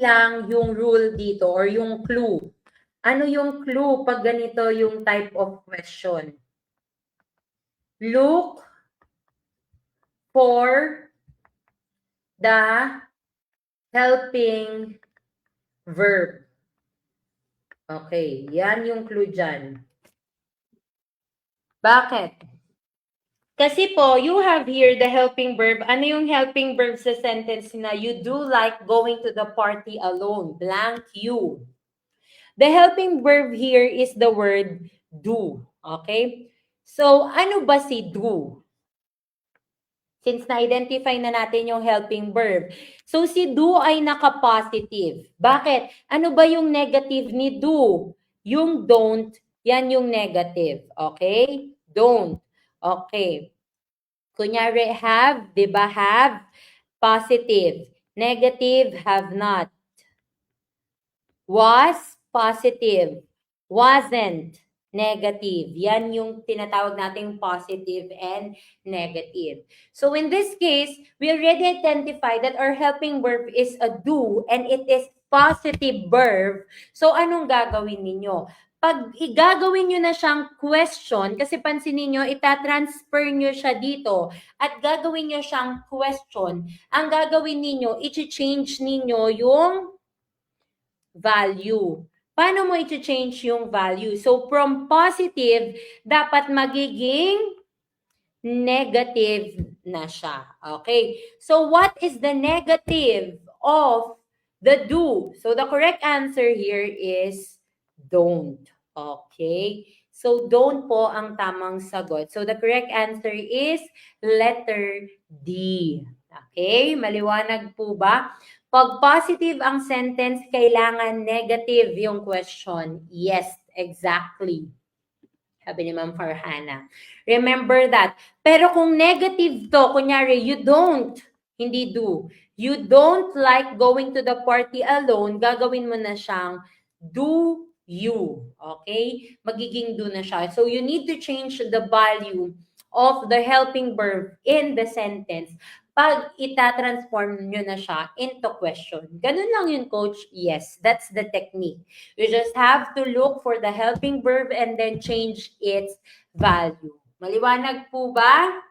lang yung rule dito or yung clue. Ano yung clue pag ganito yung type of question? Look for the helping verb. Okay, yan yung clue dyan. Bakit? Kasi po, you have here the helping verb. Ano yung helping verb sa sentence na you do like going to the party alone? Blank you. The helping verb here is the word do. Okay? So, ano ba si do? Since na-identify na natin yung helping verb. So, si do ay naka-positive. Bakit? Ano ba yung negative ni do? Yung don't, yan yung negative. Okay? Don't. Okay. Kunyari, have, di ba? Have, positive. Negative, have not. Was, positive. Wasn't, negative. Yan yung tinatawag nating positive and negative. So in this case, we already identified that our helping verb is a do and it is positive verb. So anong gagawin ninyo? Pag igagawin nyo na siyang question, kasi pansinin nyo, itatransfer nyo siya dito at gagawin nyo siyang question, ang gagawin ninyo, i-change ninyo yung value. Paano mo i-change yung value? So, from positive, dapat magiging negative na siya. Okay? So, what is the negative of the do? So, the correct answer here is don't. Okay? So, don't po ang tamang sagot. So, the correct answer is letter D. Okay? Maliwanag po ba? Pag positive ang sentence, kailangan negative yung question. Yes, exactly. Sabi ni Ma'am Farhana. Remember that. Pero kung negative to, kunyari, you don't, hindi do. You don't like going to the party alone, gagawin mo na siyang do you. Okay? Magiging do na siya. So you need to change the value of the helping verb in the sentence pag itatransform nyo na siya into question. Ganun lang yun, coach. Yes, that's the technique. You just have to look for the helping verb and then change its value. Maliwanag po ba?